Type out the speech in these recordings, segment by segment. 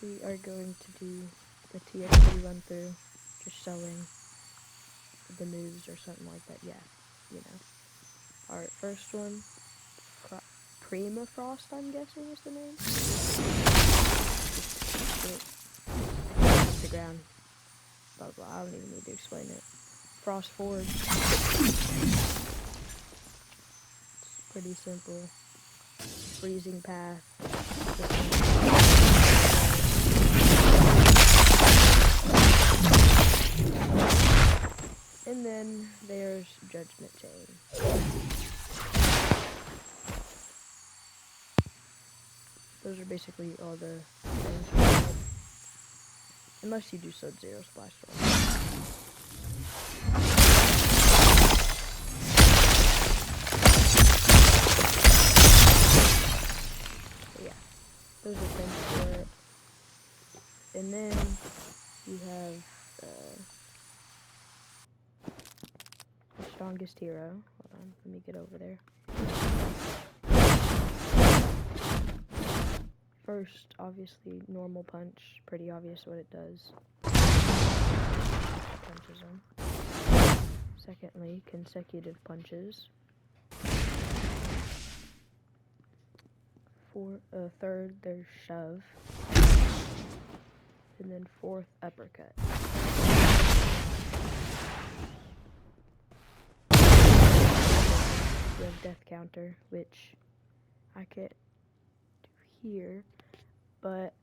we are going to do the TXT run through, just showing the moves or something like that. Yeah, you know. Alright, first one, Prima Frost, I'm guessing is the name. Hit the ground. Blah blah. I don't even need to explain it. Frost Forge. It's pretty simple. Freezing Path. And then there's Judgment Chain. Those are basically all the things. Unless you do Sub-Zero Splash Storm. So yeah, those are things for it. And then you have the strongest hero. Hold on, let me get over there. First, obviously, normal punch. Pretty obvious what it does. Punches them. Secondly, consecutive punches. Third, there's shove. And then fourth, uppercut. You have death counter, which I can't do here, but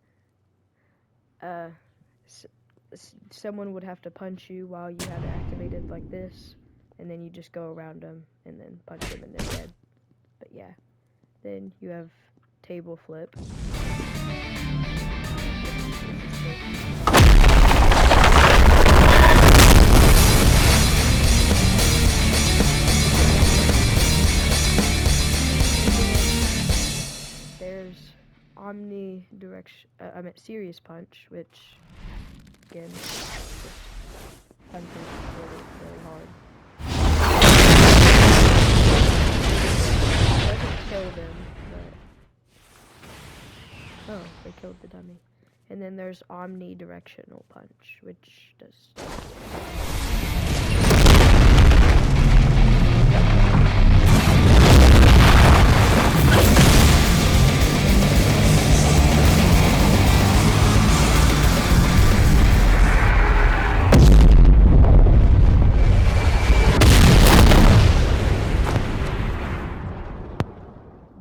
someone would have to punch you while you have it activated like this, and then you just go around them and then punch them and they're dead. But yeah, then you have table flip. There's Serious Punch, which again just punches really, really hard. It doesn't kill them, but oh, they killed the dummy. And then there's Omnidirectional Punch, which does.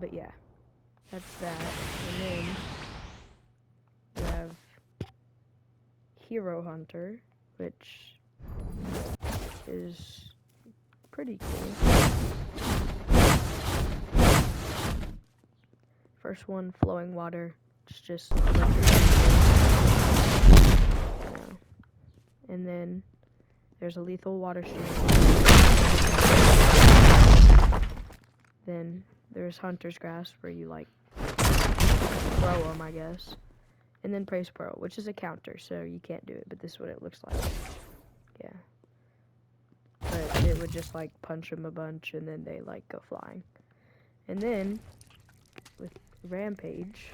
But yeah, that's that. And then you have Hero Hunter, which is pretty cool. First one, Flowing Water. It's just and then there's a Lethal Water Stream. Then there's Hunter's Grasp, where you like throw them, I guess. And then Praise Pearl, which is a counter, so you can't do it, but this is what it looks like. Yeah. But it would just like punch them a bunch and then they like go flying. And then with Rampage,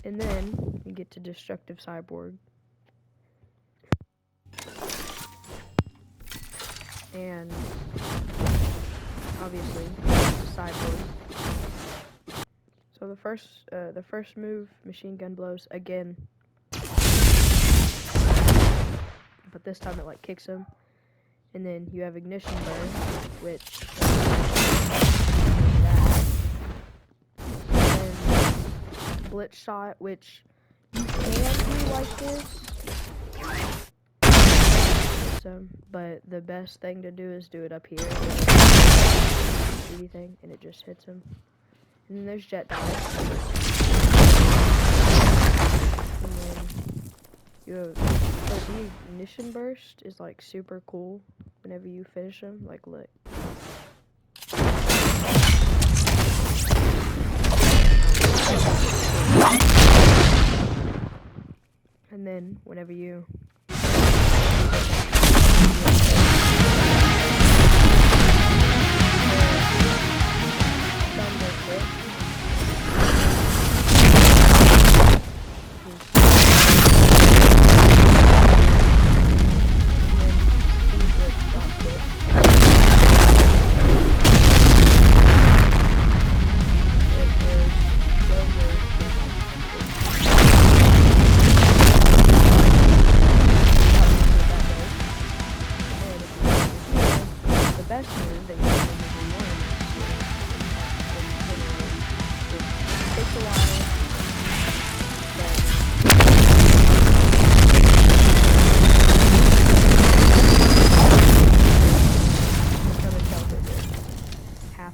and then you get to Destructive Cyborg. And obviously, Cyborg. So the first move, Machine Gun Blows, again. But this time it like kicks him. And then you have Ignition Burn, which Blitz Shot, which you can do like this, some, but the best thing to do is do it up here. Anything, and it just hits him. And then there's jet dive. And then you have the ignition burst is like super cool whenever you finish them. Like look. And then whenever you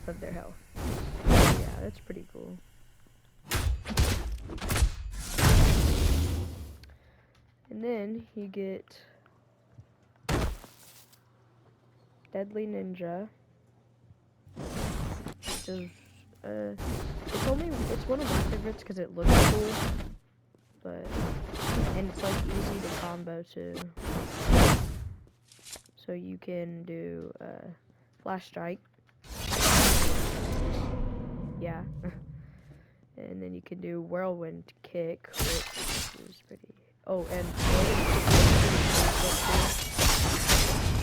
of their health. Yeah, that's pretty cool. And then you get Deadly Ninja, which is it's one of my favorites because it looks cool, and it's like easy to combo too. So you can do Flash Strike. Yeah. And then you can do Whirlwind Kick, which is pretty... Oh, and...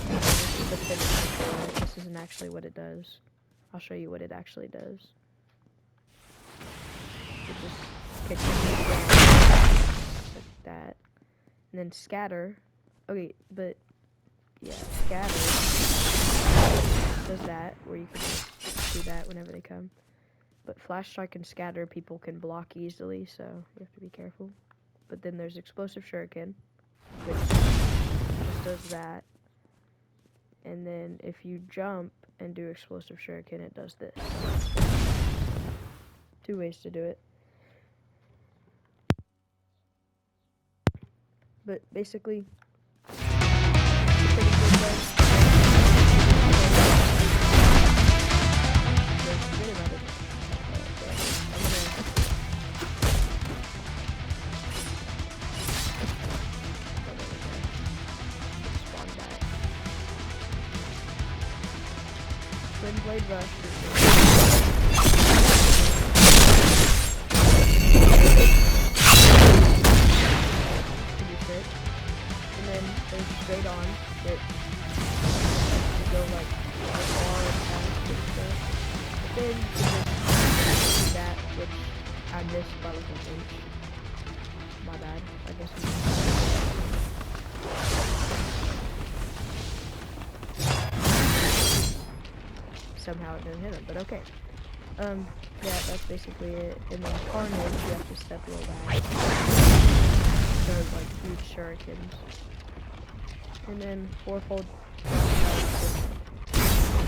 This is the finisher for it. This isn't actually what it does. I'll show you what it actually does. It just kicks it like that. And then Scatter. Okay, but... Yeah, Scatter does that, where you can just do that whenever they come. But Flash Strike and Scatter, people can block easily, so you have to be careful. But then there's Explosive Shuriken, which just does that. And then if you jump and do Explosive Shuriken, it does this. Two ways to do it. But basically, it's a pretty good way. Twin Blade Rush. And then there's straight on that you go like far and fast and stuff. But then you just do that, which I missed by like an inch. My bad. I guess. Somehow it didn't hit him, but okay. Yeah, that's basically it. And then Carnage, you have to step a little back. There's like huge shurikens. And then fourfold,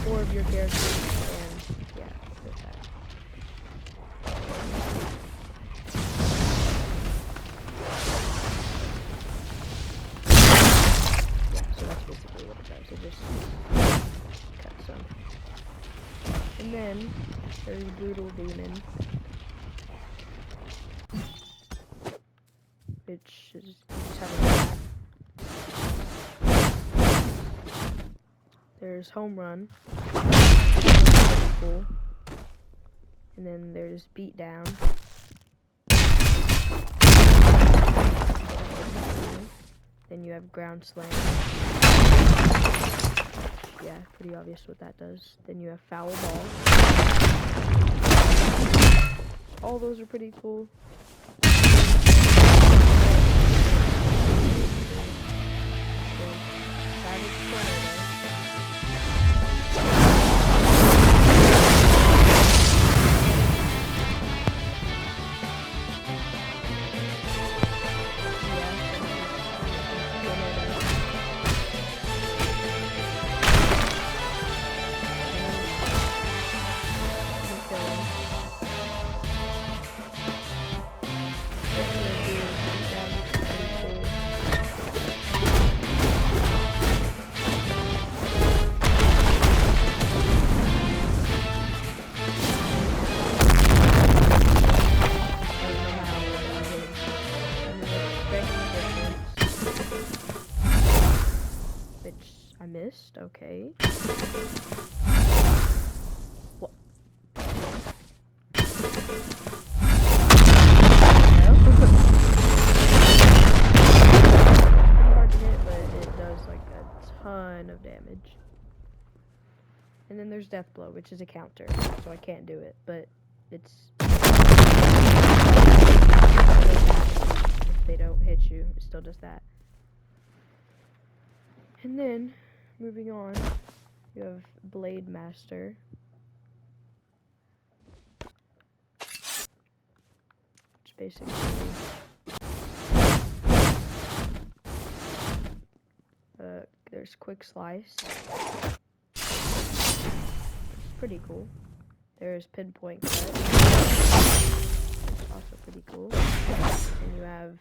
4 of your characters, and yeah, that's that. Yeah, so that's basically what it does. It just cuts some. And then there's Brutal Demon, which is just having that. There's Home Run, cool. And then there's Beatdown. Then you have Ground Slam. Yeah, pretty obvious what that does. Then you have Foul Ball. All those are pretty cool. missed. Okay. What? Hard to hit, but it does like a ton of damage. And then there's Death Blow, which is a counter, so I can't do it, but it's... If they don't hit you, it still does that. And then, moving on, you have Blade Master. Which basically... there's Quick Slice. It's pretty cool. There's Pinpoint Cut. It's also pretty cool. And you have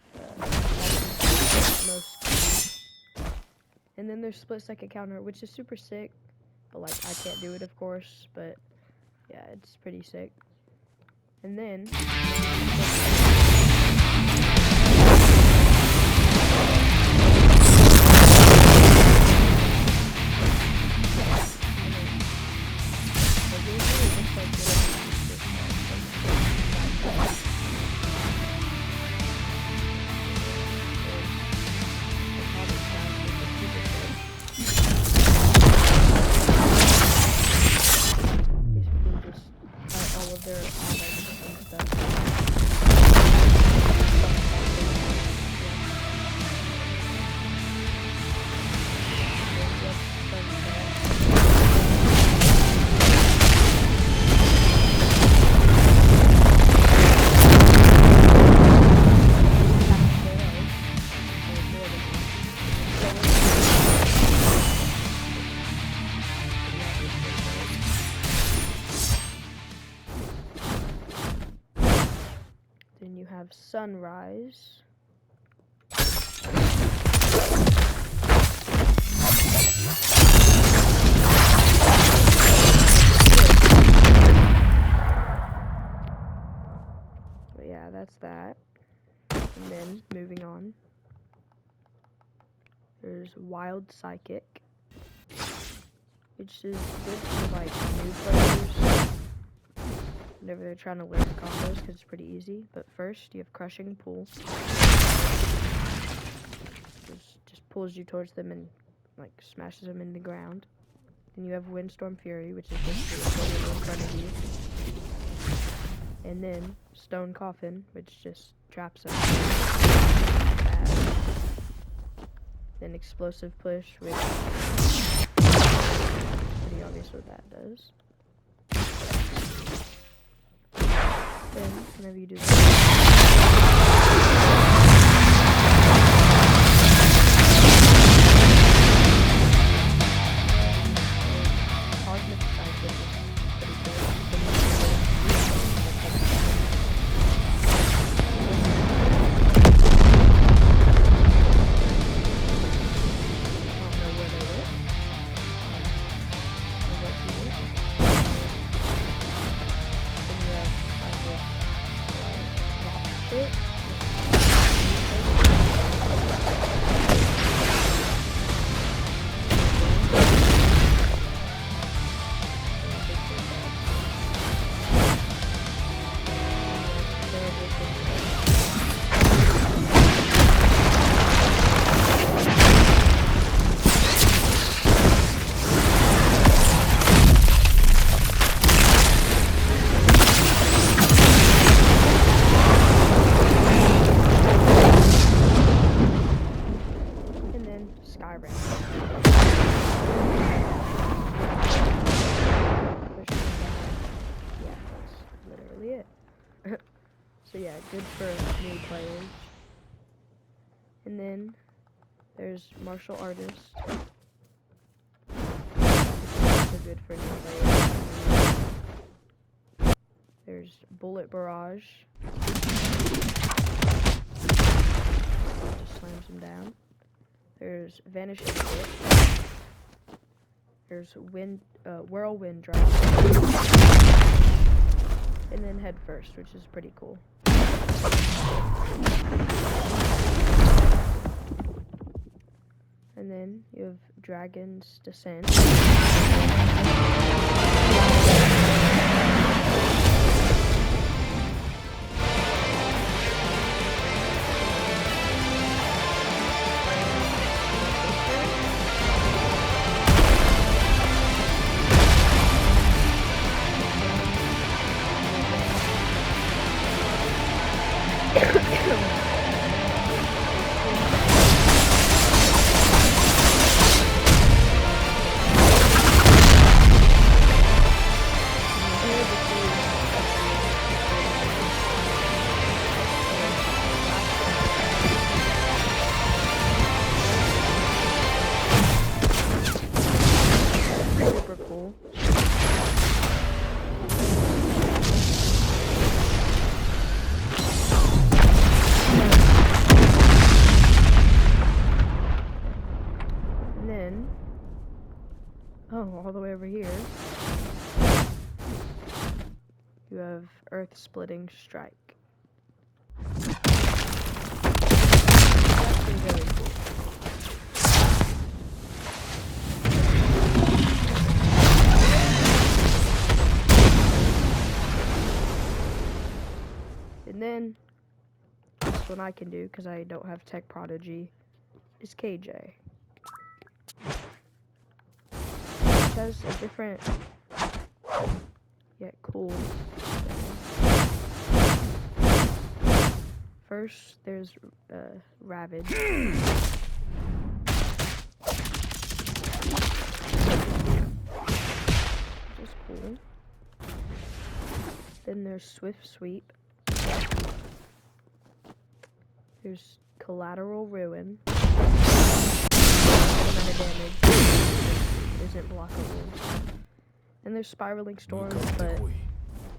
most. And then there's Split Second Counter, which is super sick. But like I can't do it, of course. But yeah, it's pretty sick. And then you have Sunrise. But yeah, that's that. And then, moving on, there's Wild Psychic, which is good for like new players whenever they're trying to learn combos, because it's pretty easy. But first, you have Crushing Pull. Just pulls you towards them and like smashes them in the ground. Then you have Windstorm Fury, which is just in front of you. And then Stone Coffin, which just traps them. Then Explosive Push, which is pretty obvious what that does. Then, whenever you do that, Cosmic Psychic is pretty good. So yeah, good for new players. And then there's Martial Artist. Also good for new players. There's Bullet Barrage. Just slams him down. There's Vanishing Hit. There's Whirlwind Drop. And then Head First, which is pretty cool. And then then you have Dragon's Descent. Super cool. And then, oh, all the way over here, you have Earth Splitting Strike. That's actually really cool. And then, this one I can do because I don't have Tech Prodigy, is KJ. It has a different, yet cool thing. First, there's Ravage. Which is cool. Then there's Swift Sweep. There's Collateral Ruin. Amount of damage isn't blockable. And there's Spiraling Storm, but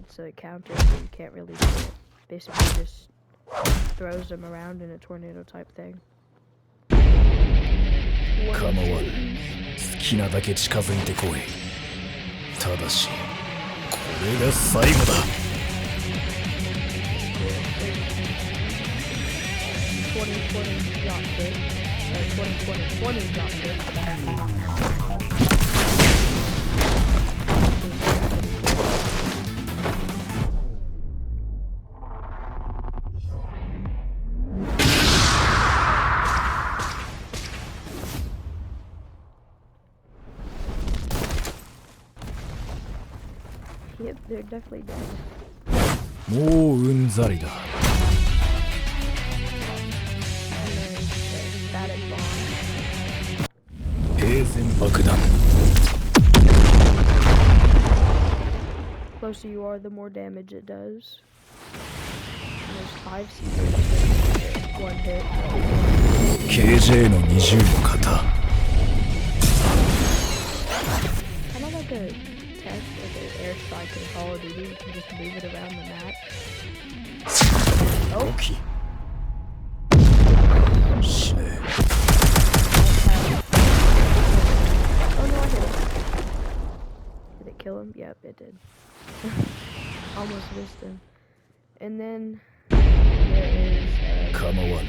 it's a counter, so you can't really do it. Basically, just throws them around in a tornado type thing. 構わぬ。好きなだけ近づいてこい。ただし、これが最後だ。2020 drop hit, or 2020 drop hit. Yep, they're definitely dead. もううんざりだ。平然爆弾。Closer you are, the more damage it does. And there's 5 secrets. 1 hit. KJ の20の型。Kind of like a test, like an airstrike in Call of Duty. You can just move it around the map. Oh. 大きい。死ね。Oh no, I hit him. Did it kill him? Yep, it did. Almost missed him. And then there is 構わぬ。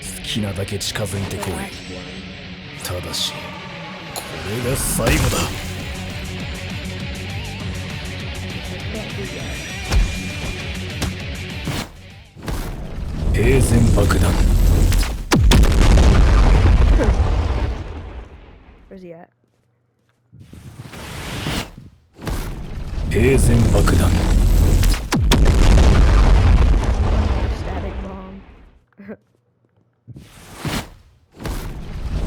好きなだけ近づいて the こい。 last one. ただし、これが最後だ。 I can't do that. 平然爆弾。 Where's he at? 平然爆弾。 Static bomb.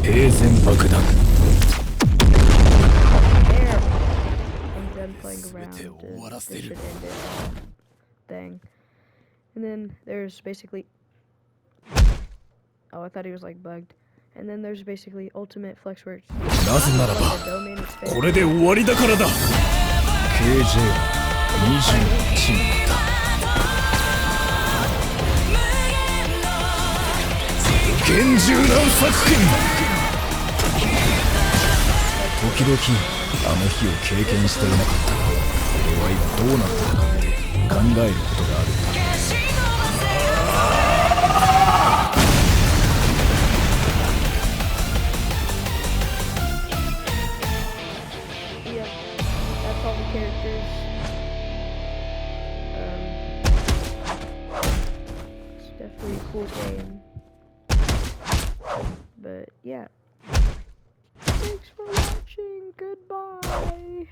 平然爆弾。 There. I'm done playing around. This should end it all. Thing. And then there's basically. Oh, I thought he was like bugged. And then there's basically ultimate flexworks. なぜならば、 Domain expansion. これで終わりだからだ。KJ21 の型。厳重な作品。時々あの日を経験していなかったが、俺は今どうなったのかって考えることがあるんだ。cool game. But yeah. Thanks for watching. Goodbye.